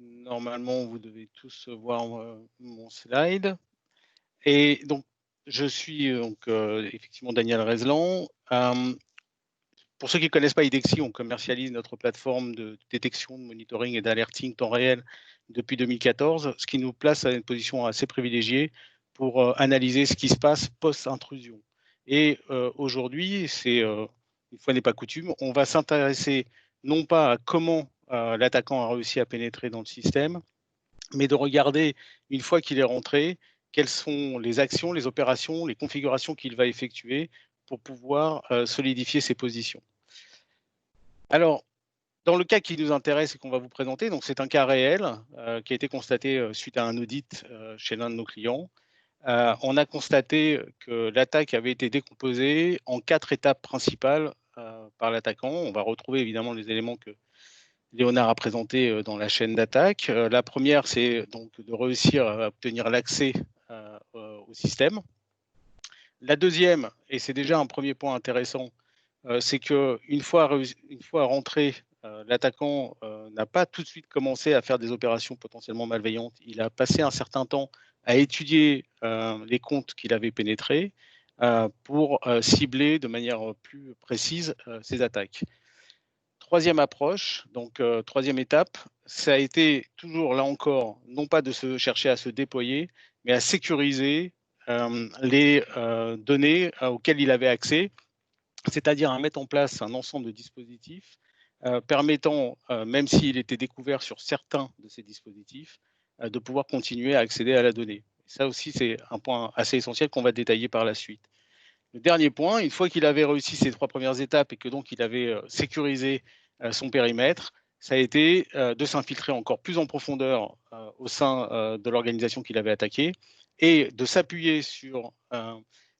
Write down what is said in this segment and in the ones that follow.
Normalement, vous devez tous voir mon slide. Et donc, je suis donc effectivement Daniel Rezlan. Pour ceux qui ne connaissent pas IDEXI, on commercialise notre plateforme de détection, de monitoring et d'alerting temps réel depuis 2014, ce qui nous place à une position assez privilégiée pour analyser ce qui se passe post-intrusion. Et aujourd'hui, une fois n'est pas coutume, on va s'intéresser non pas à comment l'attaquant a réussi à pénétrer dans le système, mais de regarder, une fois qu'il est rentré, quelles sont les actions, les opérations, les configurations qu'il va effectuer pour pouvoir solidifier ses positions. Alors, dans le cas qui nous intéresse et qu'on va vous présenter, donc c'est un cas réel qui a été constaté suite à un audit chez l'un de nos clients. On a constaté que l'attaque avait été décomposée en 4 étapes principales par l'attaquant. On va retrouver évidemment les éléments que Léonard a présentés dans la chaîne d'attaque. La première, c'est donc de réussir à obtenir l'accès au système. La deuxième, et c'est déjà un premier point intéressant, c'est qu'une fois rentré, l'attaquant n'a pas tout de suite commencé à faire des opérations potentiellement malveillantes. Il a passé un certain temps à étudier les comptes qu'il avait pénétrés pour cibler de manière plus précise ses attaques. Troisième approche, donc troisième étape, ça a été toujours là encore, non pas de se chercher à se déployer, mais à sécuriser les données auxquelles il avait accès, c'est-à-dire à mettre en place un ensemble de dispositifs permettant, même s'il était découvert sur certains de ces dispositifs, de pouvoir continuer à accéder à la donnée. Ça aussi, c'est un point assez essentiel qu'on va détailler par la suite. Le dernier point, une fois qu'il avait réussi ces 3 premières étapes et que donc il avait sécurisé son périmètre, ça a été de s'infiltrer encore plus en profondeur au sein de l'organisation qu'il avait attaquée et de s'appuyer sur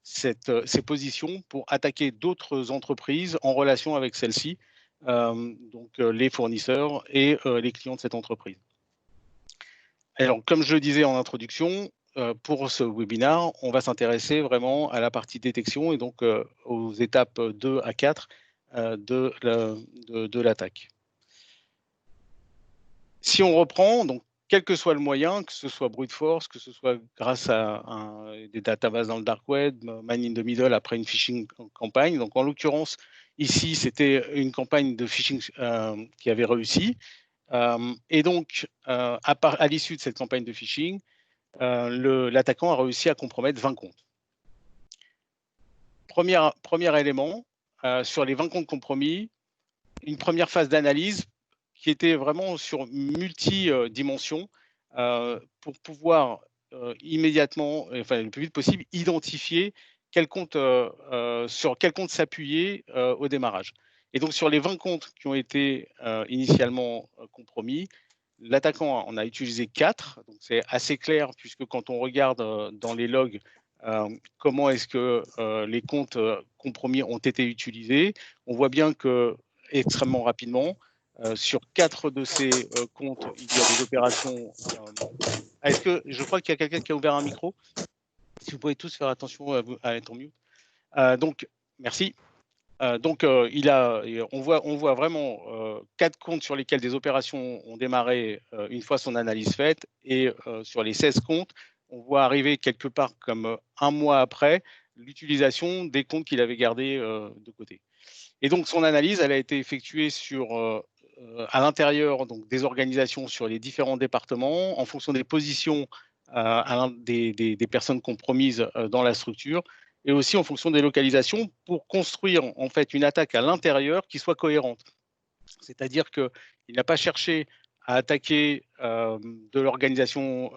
ces positions pour attaquer d'autres entreprises en relation avec celles-ci, donc les fournisseurs et les clients de cette entreprise. Alors, comme je le disais en introduction, pour ce webinaire, on va s'intéresser vraiment à la partie détection et donc aux étapes 2 à 4 de l'attaque. Si on reprend, donc quel que soit le moyen, que ce soit brute force, que ce soit grâce à des databases dans le dark web, man in the middle après une phishing campagne. Donc en l'occurrence, ici, c'était une campagne de phishing qui avait réussi. Et donc, à l'issue de cette campagne de phishing, l'attaquant a réussi à compromettre 20 comptes. Premier élément, sur les 20 comptes compromis, une première phase d'analyse qui était vraiment sur multi-dimensions pour pouvoir immédiatement, enfin le plus vite possible, identifier sur quel compte s'appuyer au démarrage. Et donc sur les 20 comptes qui ont été initialement compromis, l'attaquant en a utilisé 4, donc c'est assez clair puisque quand on regarde dans les logs comment est-ce que les comptes compromis ont été utilisés, on voit bien que extrêmement rapidement, sur 4 de ces comptes, il y a des opérations. Est-ce que je crois qu'il y a quelqu'un qui a ouvert un micro? Si vous pouvez tous faire attention à être en mute. Donc, merci. On voit vraiment 4 comptes sur lesquels des opérations ont démarré une fois son analyse faite, et sur les 16 comptes, on voit arriver quelque part comme un mois après l'utilisation des comptes qu'il avait gardés de côté. Et donc son analyse, elle a été effectuée à l'intérieur donc des organisations sur les différents départements, en fonction des positions des personnes compromises dans la structure, et aussi en fonction des localisations, pour construire en fait une attaque à l'intérieur qui soit cohérente. C'est-à-dire qu'il n'a pas cherché à attaquer de l'organisation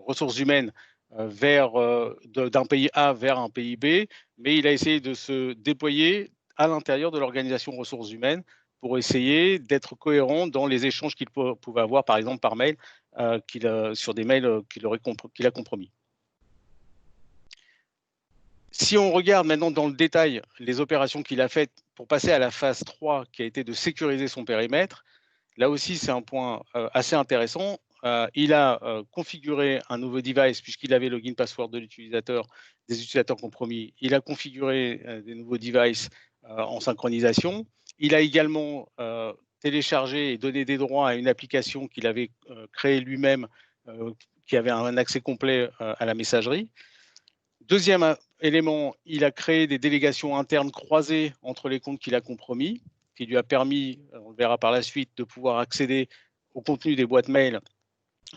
ressources humaines d'un pays A vers un pays B, mais il a essayé de se déployer à l'intérieur de l'organisation ressources humaines pour essayer d'être cohérent dans les échanges qu'il pouvait avoir, par exemple par mail, sur des mails qu'il a compromis. Si on regarde maintenant dans le détail les opérations qu'il a faites pour passer à la phase 3, qui a été de sécuriser son périmètre, là aussi c'est un point assez intéressant. Il a configuré un nouveau device puisqu'il avait le login password des utilisateurs compromis. Il a configuré des nouveaux devices en synchronisation. Il a également télécharger et donner des droits à une application qu'il avait créée lui-même, qui avait un accès complet à la messagerie. Deuxième élément, il a créé des délégations internes croisées entre les comptes qu'il a compromis, qui lui a permis, on le verra par la suite, de pouvoir accéder au contenu des boîtes mail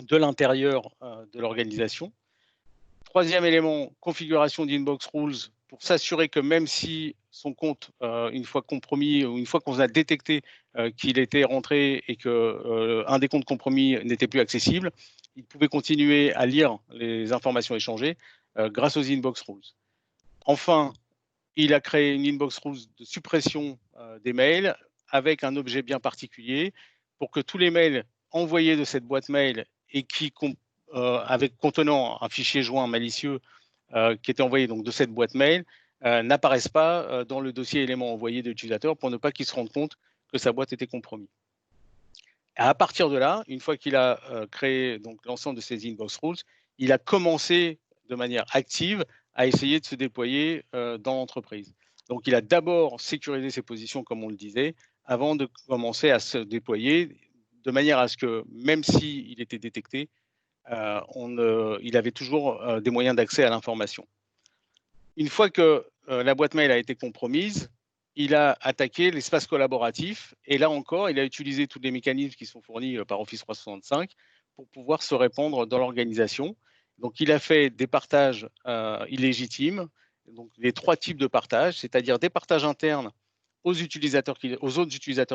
de l'intérieur de l'organisation. Troisième élément, configuration d'Inbox Rules pour s'assurer que même si son compte, une fois compromis ou une fois qu'on a détecté qu'il était rentré et qu'un des comptes compromis n'était plus accessible, il pouvait continuer à lire les informations échangées grâce aux Inbox Rules. Enfin, il a créé une Inbox Rules de suppression des mails avec un objet bien particulier pour que tous les mails envoyés de cette boîte mail et qui avec contenant un fichier joint malicieux qui était envoyé donc de cette boîte mail n'apparaissent pas dans le dossier éléments envoyés de l'utilisateur pour ne pas qu'il se rende compte que sa boîte était compromise. À partir de là, une fois qu'il a créé donc l'ensemble de ces Inbox Rules, il a commencé de manière active à essayer de se déployer dans l'entreprise. Donc, il a d'abord sécurisé ses positions, comme on le disait, avant de commencer à se déployer, de manière à ce que, même s'il était détecté, il avait toujours des moyens d'accès à l'information. Une fois que la boîte mail a été compromise, il a attaqué l'espace collaboratif et là encore, il a utilisé tous les mécanismes qui sont fournis par Office 365 pour pouvoir se répandre dans l'organisation. Donc, il a fait des partages illégitimes, donc les trois types de partages, c'est-à-dire des partages internes aux autres utilisateurs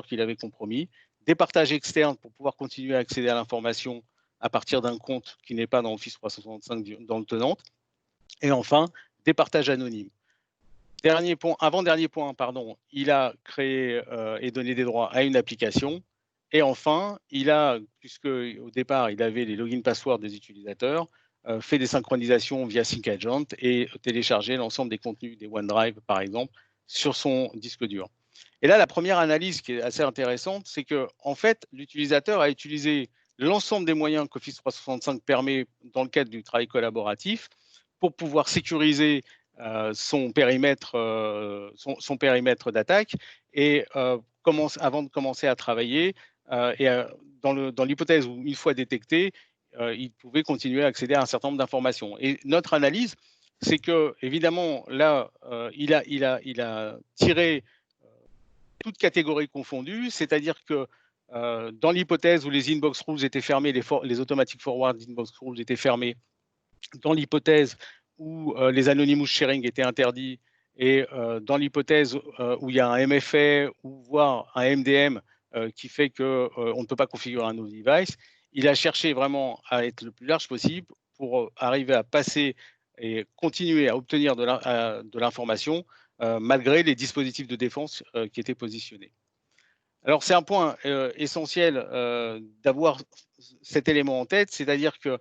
qu'il avait compromis, des partages externes pour pouvoir continuer à accéder à l'information à partir d'un compte qui n'est pas dans Office 365 dans le tenant, et enfin, des partages anonymes. Avant-dernier point, pardon, il a créé et donné des droits à une application. Et enfin, puisque au départ, il avait les login passwords des utilisateurs, fait des synchronisations via SyncAgent et téléchargé l'ensemble des contenus des OneDrive, par exemple, sur son disque dur. Et là, la première analyse qui est assez intéressante, c'est que en fait, l'utilisateur a utilisé l'ensemble des moyens qu'Office 365 permet dans le cadre du travail collaboratif pour pouvoir sécuriser son périmètre d'attaque et avant de commencer à travailler dans l'hypothèse où une fois détecté, il pouvait continuer à accéder à un certain nombre d'informations. Et notre analyse, c'est que évidemment là, il a tiré toutes catégories confondues, c'est-à-dire que dans l'hypothèse où les inbox rules étaient fermés, les automatic forward inbox rules étaient fermés, dans l'hypothèse où les anonymous sharing étaient interdits et dans l'hypothèse où il y a un MFA ou voire un MDM qui fait qu'on ne peut pas configurer un nouveau device, il a cherché vraiment à être le plus large possible pour arriver à passer et continuer à obtenir de l'information malgré les dispositifs de défense qui étaient positionnés. Alors, c'est un point essentiel d'avoir cet élément en tête, c'est-à-dire que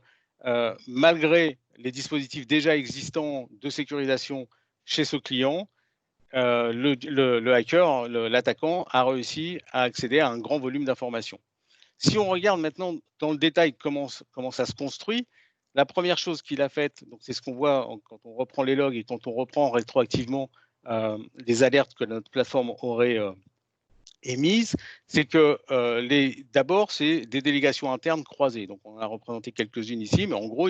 malgré les dispositifs déjà existants de sécurisation chez ce client, le hacker, l'attaquant, a réussi à accéder à un grand volume d'informations. Si on regarde maintenant dans le détail comment ça se construit, la première chose qu'il a faite, c'est ce qu'on voit quand on reprend les logs et quand on reprend rétroactivement les alertes que notre plateforme aurait émises, c'est que d'abord, c'est des délégations internes croisées. Donc, on a représenté quelques-unes ici, mais en gros,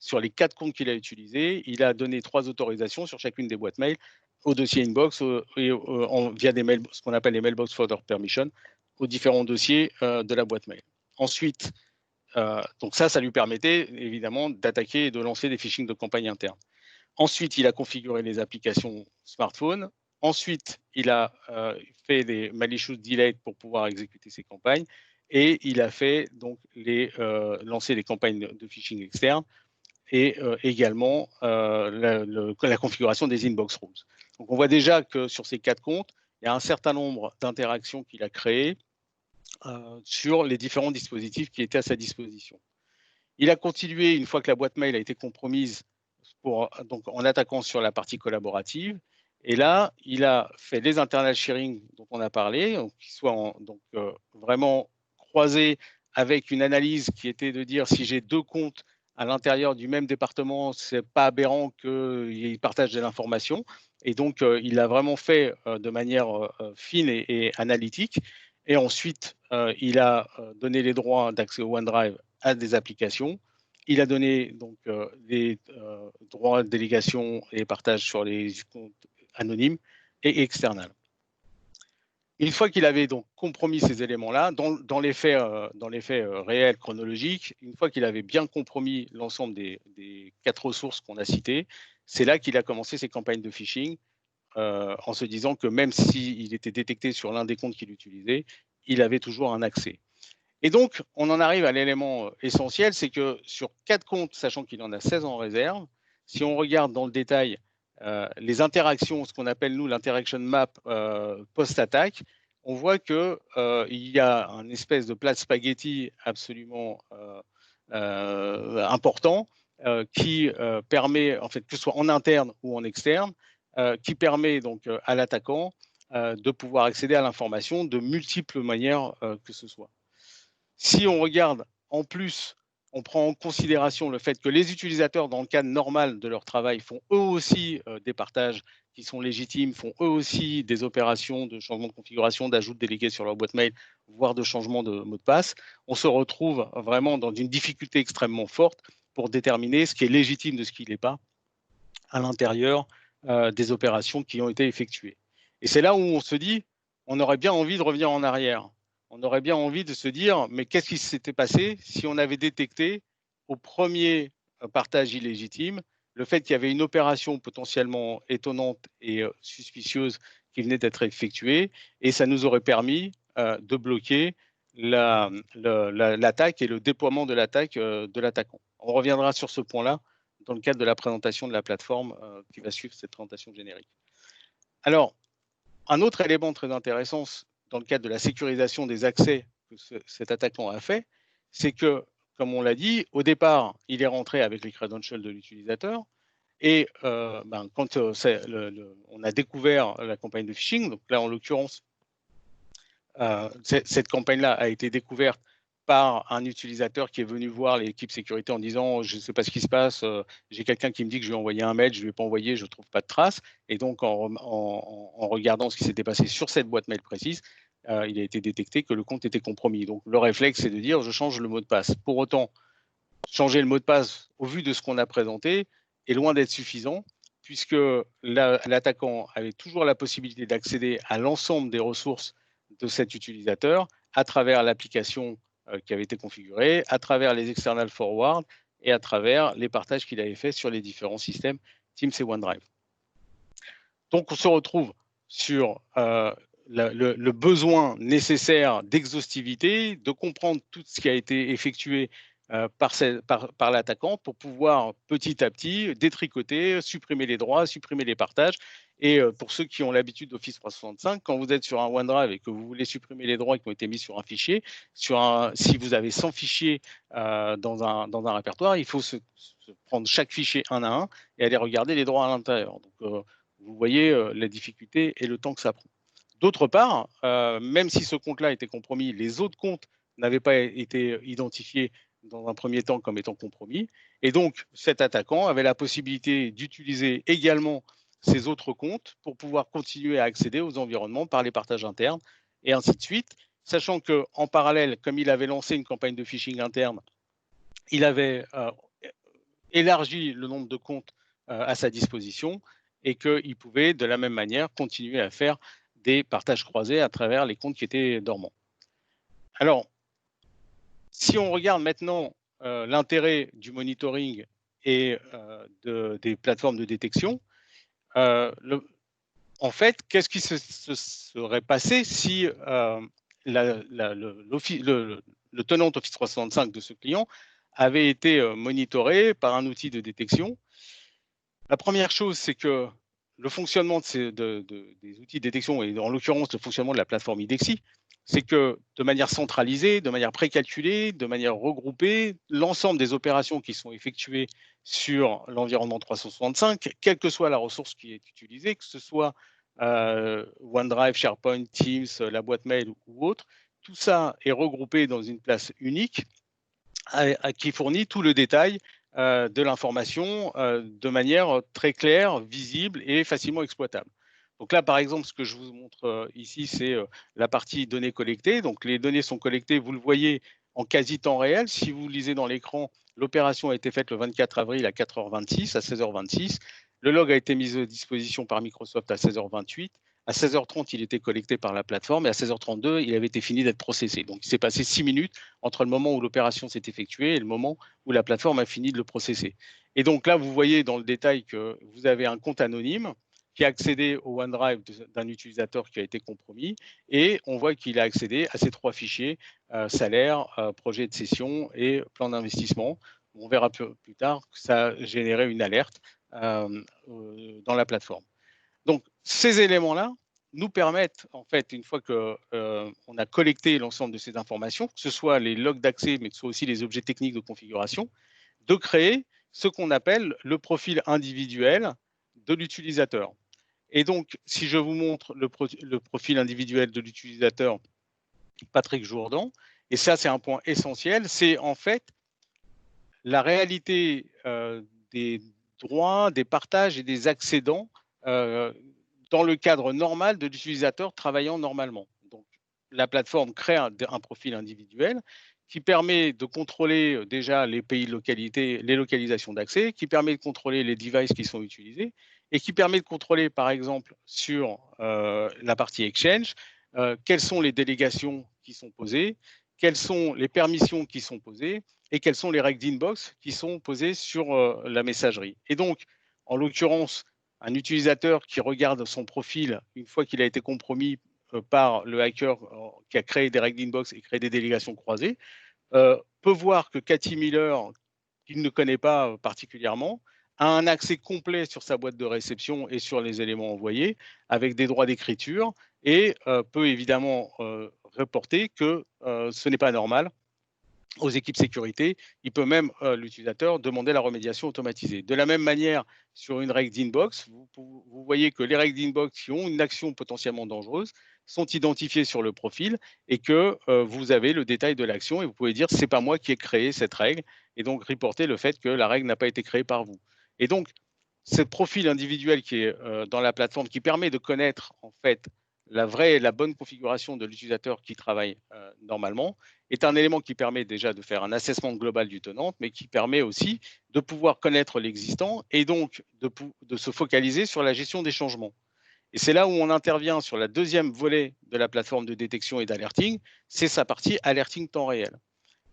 sur les 4 comptes qu'il a utilisés, il a donné 3 autorisations sur chacune des boîtes mail au dossier inbox via des mails, ce qu'on appelle les mailbox folder permission, aux différents dossiers de la boîte mail. Ensuite, donc ça lui permettait évidemment d'attaquer et de lancer des phishing de campagne interne. Ensuite, il a configuré les applications smartphone. Ensuite, il a fait des malicious delays pour pouvoir exécuter ses campagnes. Et il a fait donc lancer les campagnes de phishing externe et également la configuration des inbox rules. Donc, on voit déjà que sur ces 4 comptes, il y a un certain nombre d'interactions qu'il a créées sur les différents dispositifs qui étaient à sa disposition. Il a continué, une fois que la boîte mail a été compromise, donc en attaquant sur la partie collaborative. Et là, il a fait les internal sharing dont on a parlé, qui soient vraiment croisés avec une analyse qui était de dire si j'ai 2 comptes à l'intérieur du même département, ce n'est pas aberrant qu'ils partagent de l'information. Et donc, il l'a vraiment fait de manière fine et analytique. Et ensuite, il a donné les droits d'accès au OneDrive à des applications. Il a donné donc les droits de délégation et partage sur les comptes anonymes et external. Une fois qu'il avait donc compromis ces éléments-là, dans les faits réels, chronologiques, une fois qu'il avait bien compromis l'ensemble des 4 ressources qu'on a citées, c'est là qu'il a commencé ses campagnes de phishing en se disant que même s'il était détecté sur l'un des comptes qu'il utilisait, il avait toujours un accès. Et donc, on en arrive à l'élément essentiel, c'est que sur 4 comptes, sachant qu'il en a 16 en réserve, si on regarde dans le détail les interactions, ce qu'on appelle nous l'interaction map post-attaque, on voit qu'il y a un espèce de plat de spaghetti absolument important qui permet, en fait, que ce soit en interne ou en externe, qui permet donc à l'attaquant de pouvoir accéder à l'information de multiples manières que ce soit. Si on regarde en plus, on prend en considération le fait que les utilisateurs, dans le cadre normal de leur travail, font eux aussi des partages qui sont légitimes, font eux aussi des opérations de changement de configuration, d'ajout de délégués sur leur boîte mail, voire de changement de mot de passe, on se retrouve vraiment dans une difficulté extrêmement forte pour déterminer ce qui est légitime de ce qui ne l'est pas à l'intérieur des opérations qui ont été effectuées. Et c'est là où on se dit, on aurait bien envie de revenir en arrière. On aurait bien envie de se dire, mais qu'est-ce qui s'était passé si on avait détecté au premier partage illégitime le fait qu'il y avait une opération potentiellement étonnante et suspicieuse qui venait d'être effectuée, et ça nous aurait permis de bloquer l'attaque et le déploiement de l'attaque de l'attaquant. On reviendra sur ce point-là dans le cadre de la présentation de la plateforme qui va suivre cette présentation générique. Alors, un autre élément très intéressant dans le cadre de la sécurisation des accès que cet attaquant a fait, c'est que, comme on l'a dit, au départ, il est rentré avec les credentials de l'utilisateur, et quand on a découvert la campagne de phishing, donc là en l'occurrence, cette campagne-là a été découverte par un utilisateur qui est venu voir l'équipe sécurité en disant je ne sais pas ce qui se passe, j'ai quelqu'un qui me dit que je vais envoyer un mail, je ne vais pas envoyer, je ne trouve pas de traces. Et donc en regardant ce qui s'était passé sur cette boîte mail précise, il a été détecté que le compte était compromis. Donc le réflexe, c'est de dire je change le mot de passe. Pour autant, changer le mot de passe au vu de ce qu'on a présenté est loin d'être suffisant, puisque l'attaquant avait toujours la possibilité d'accéder à l'ensemble des ressources de cet utilisateur à travers l'application qui avait été configurée, à travers les external forward et à travers les partages qu'il avait fait sur les différents systèmes Teams et OneDrive. Donc on se retrouve sur le besoin nécessaire d'exhaustivité, de comprendre tout ce qui a été effectué par l'attaquant pour pouvoir petit à petit détricoter, supprimer les droits, supprimer les partages. Et pour ceux qui ont l'habitude d'Office 365, quand vous êtes sur un OneDrive et que vous voulez supprimer les droits qui ont été mis sur un fichier, si vous avez 100 fichiers dans un répertoire, il faut se prendre chaque fichier un à un et aller regarder les droits à l'intérieur. Donc, vous voyez la difficulté et le temps que ça prend. D'autre part, même si ce compte-là était compromis, les autres comptes n'avaient pas été identifiés dans un premier temps comme étant compromis. Et donc, cet attaquant avait la possibilité d'utiliser également ces autres comptes pour pouvoir continuer à accéder aux environnements par les partages internes et ainsi de suite, sachant qu'en parallèle, comme il avait lancé une campagne de phishing interne, il avait élargi le nombre de comptes à sa disposition et qu'il pouvait de la même manière continuer à faire des partages croisés à travers les comptes qui étaient dormants. Alors, si on regarde maintenant l'intérêt du monitoring et des plateformes de détection, en fait, qu'est-ce qui se serait passé si le tenant Office 365 de ce client avait été monitoré par un outil de détection? La première chose, c'est que le fonctionnement des outils de détection, et en l'occurrence le fonctionnement de la plateforme IDEXI, c'est que de manière centralisée, de manière précalculée, de manière regroupée, l'ensemble des opérations qui sont effectuées sur l'environnement 365, quelle que soit la ressource qui est utilisée, que ce soit OneDrive, SharePoint, Teams, la boîte mail ou autre, tout ça est regroupé dans une place unique qui fournit tout le détail de l'information de manière très claire, visible et facilement exploitable. Donc là, par exemple, ce que je vous montre ici, c'est la partie données collectées. Donc les données sont collectées, vous le voyez, en quasi temps réel. Si vous lisez dans l'écran, l'opération a été faite le 24 avril à 4h26, à 16h26. Le log a été mis à disposition par Microsoft à 16h28. À 16h30, il était collecté par la plateforme et à 16h32, il avait été fini d'être processé. Donc, il s'est passé 6 minutes entre le moment où l'opération s'est effectuée et le moment où la plateforme a fini de le processer. Et donc là, vous voyez dans le détail que vous avez un compte anonyme qui a accédé au OneDrive d'un utilisateur qui a été compromis et on voit qu'il a accédé à ces 3 fichiers, salaire, projet de session et plan d'investissement. On verra plus tard que ça a généré une alerte dans la plateforme. Donc, ces éléments-là nous permettent, en fait, une fois qu'on a collecté l'ensemble de ces informations, que ce soit les logs d'accès, mais que ce soit aussi les objets techniques de configuration, de créer ce qu'on appelle le profil individuel de l'utilisateur. Et donc, si je vous montre le profil individuel de l'utilisateur Patrick Jourdan, et ça, c'est un point essentiel, c'est en fait la réalité des droits, des partages et des accédants dans le cadre normal de l'utilisateur travaillant normalement. Donc, la plateforme crée un profil individuel qui permet de contrôler déjà les pays de localité, les localisations d'accès, qui permet de contrôler les devices qui sont utilisés et qui permet de contrôler, par exemple, sur la partie Exchange, quelles sont les délégations qui sont posées, quelles sont les permissions qui sont posées et quelles sont les règles d'inbox qui sont posées sur la messagerie. Et donc, en l'occurrence, un utilisateur qui regarde son profil une fois qu'il a été compromis par le hacker qui a créé des règles d'inbox et créé des délégations croisées, peut voir que Cathy Miller, qu'il ne connaît pas particulièrement, a un accès complet sur sa boîte de réception et sur les éléments envoyés, avec des droits d'écriture, et peut évidemment reporter que ce n'est pas normal aux équipes sécurité. Il peut même, l'utilisateur, demander la remédiation automatisée. De la même manière, sur une règle d'inbox, vous voyez que les règles d'inbox qui ont une action potentiellement dangereuse sont identifiées sur le profil et que vous avez le détail de l'action et vous pouvez dire c'est pas moi qui ai créé cette règle et donc reporter le fait que la règle n'a pas été créée par vous. Et donc, ce profil individuel qui est dans la plateforme qui permet de connaître en fait la vraie et la bonne configuration de l'utilisateur qui travaille normalement est un élément qui permet déjà de faire un assessment global du tenant, mais qui permet aussi de pouvoir connaître l'existant et donc de se focaliser sur la gestion des changements. Et c'est là où on intervient sur la deuxième volet de la plateforme de détection et d'alerting, c'est sa partie alerting temps réel.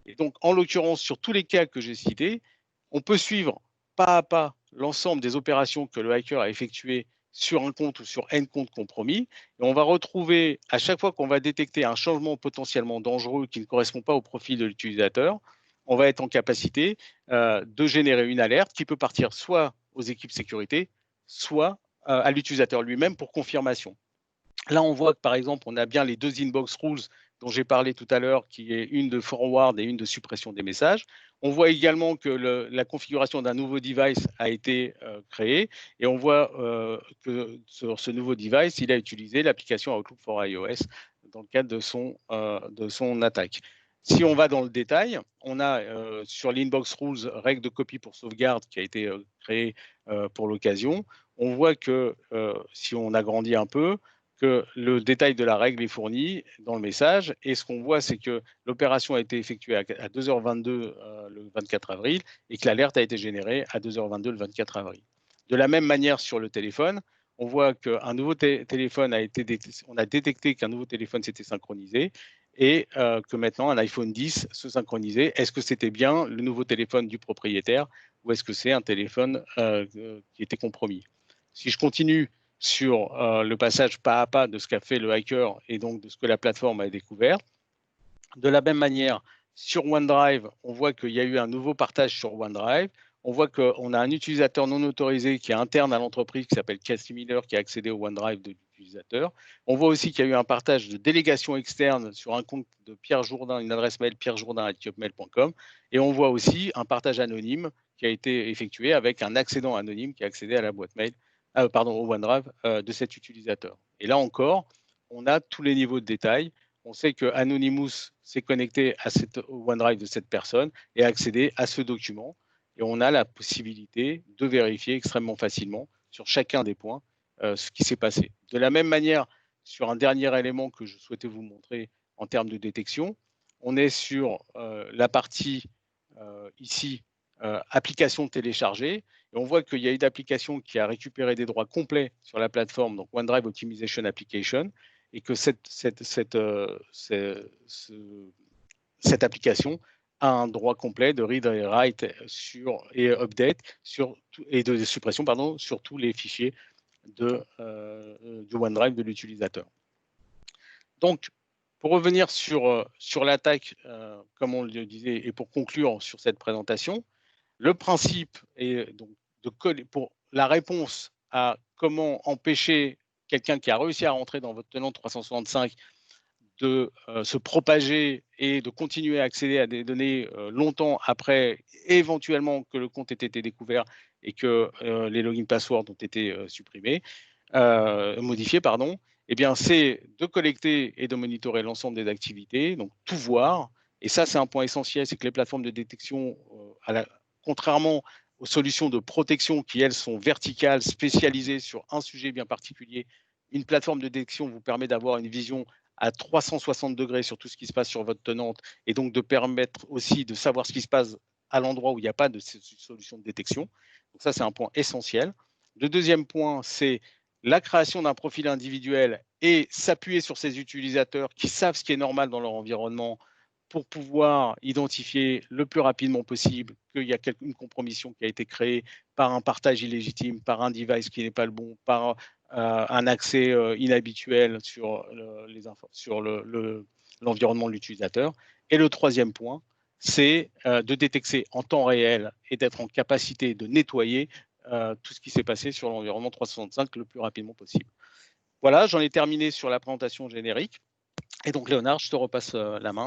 Et donc, en l'occurrence, sur tous les cas que j'ai cités, on peut suivre pas à pas l'ensemble des opérations que le hacker a effectuées sur un compte ou sur N comptes compromis. Et on va retrouver, à chaque fois qu'on va détecter un changement potentiellement dangereux qui ne correspond pas au profil de l'utilisateur, on va être en capacité de générer une alerte qui peut partir soit aux équipes sécurité, soit à l'utilisateur lui-même pour confirmation. Là, on voit que, par exemple, on a bien les 2 inbox rules dont j'ai parlé tout à l'heure, qui est une de forward et une de suppression des messages. On voit également que la configuration d'un nouveau device a été créée et on voit que sur ce nouveau device, il a utilisé l'application Outlook for iOS dans le cadre de son attaque. Si on va dans le détail, on a sur l'inbox rules, règle de copie pour sauvegarde qui a été créée pour l'occasion. On voit que si on agrandit un peu, que le détail de la règle est fourni dans le message. Et ce qu'on voit, c'est que l'opération a été effectuée à 2h22 le 24 avril et que l'alerte a été générée à 2h22 le 24 avril. De la même manière, sur le téléphone, on voit qu'un nouveau téléphone a été on a détecté qu'un nouveau téléphone s'était synchronisé et que maintenant un iPhone 10 se synchronisait. Est-ce que c'était bien le nouveau téléphone du propriétaire ou est-ce que c'est un téléphone qui était compromis? Si je continue sur le passage pas à pas de ce qu'a fait le hacker et donc de ce que la plateforme a découvert. De la même manière, sur OneDrive, on voit qu'il y a eu un nouveau partage sur OneDrive. On voit qu'on a un utilisateur non autorisé qui est interne à l'entreprise qui s'appelle Cathy Miller qui a accédé au OneDrive de l'utilisateur. On voit aussi qu'il y a eu un partage de délégation externe sur un compte de Pierre Jourdain, une adresse mail pierrejourdain@hotmail.com. Et on voit aussi un partage anonyme qui a été effectué avec un accédant anonyme qui a accédé à la boîte mail, au OneDrive de cet utilisateur. Et là encore, on a tous les niveaux de détail. On sait que Anonymous s'est connecté au OneDrive de cette personne et a accédé à ce document. Et on a la possibilité de vérifier extrêmement facilement sur chacun des points ce qui s'est passé. De la même manière, sur un dernier élément que je souhaitais vous montrer en termes de détection, on est sur la partie ici, application téléchargée, et on voit qu'il y a une application qui a récupéré des droits complets sur la plateforme, donc OneDrive Optimization Application, et que cette application a un droit complet de read et write et update et de suppression sur tous les fichiers du OneDrive de l'utilisateur. Donc, pour revenir sur l'attaque, comme on le disait, et pour conclure sur cette présentation, le principe est donc pour la réponse à comment empêcher quelqu'un qui a réussi à rentrer dans votre tenant 365 de se propager et de continuer à accéder à des données longtemps après, éventuellement que le compte ait été découvert et que les login passwords ont été modifiés, pardon, eh bien, c'est de collecter et de monitorer l'ensemble des activités, donc tout voir. Et ça, c'est un point essentiel, c'est que les plateformes de détection, contrairement aux solutions de protection qui, elles, sont verticales, spécialisées sur un sujet bien particulier, une plateforme de détection vous permet d'avoir une vision à 360 degrés sur tout ce qui se passe sur votre tenante et donc de permettre aussi de savoir ce qui se passe à l'endroit où il n'y a pas de solution de détection. Donc ça, c'est un point essentiel. Le deuxième point, c'est la création d'un profil individuel et s'appuyer sur ces utilisateurs qui savent ce qui est normal dans leur environnement pour pouvoir identifier le plus rapidement possible qu'il y a une compromission qui a été créée par un partage illégitime, par un device qui n'est pas le bon, par un accès inhabituel sur l'environnement de l'utilisateur. Et le troisième point, c'est de détecter en temps réel et d'être en capacité de nettoyer tout ce qui s'est passé sur l'environnement 365 le plus rapidement possible. Voilà, j'en ai terminé sur la présentation générique. Et donc, Léonard, je te repasse la main.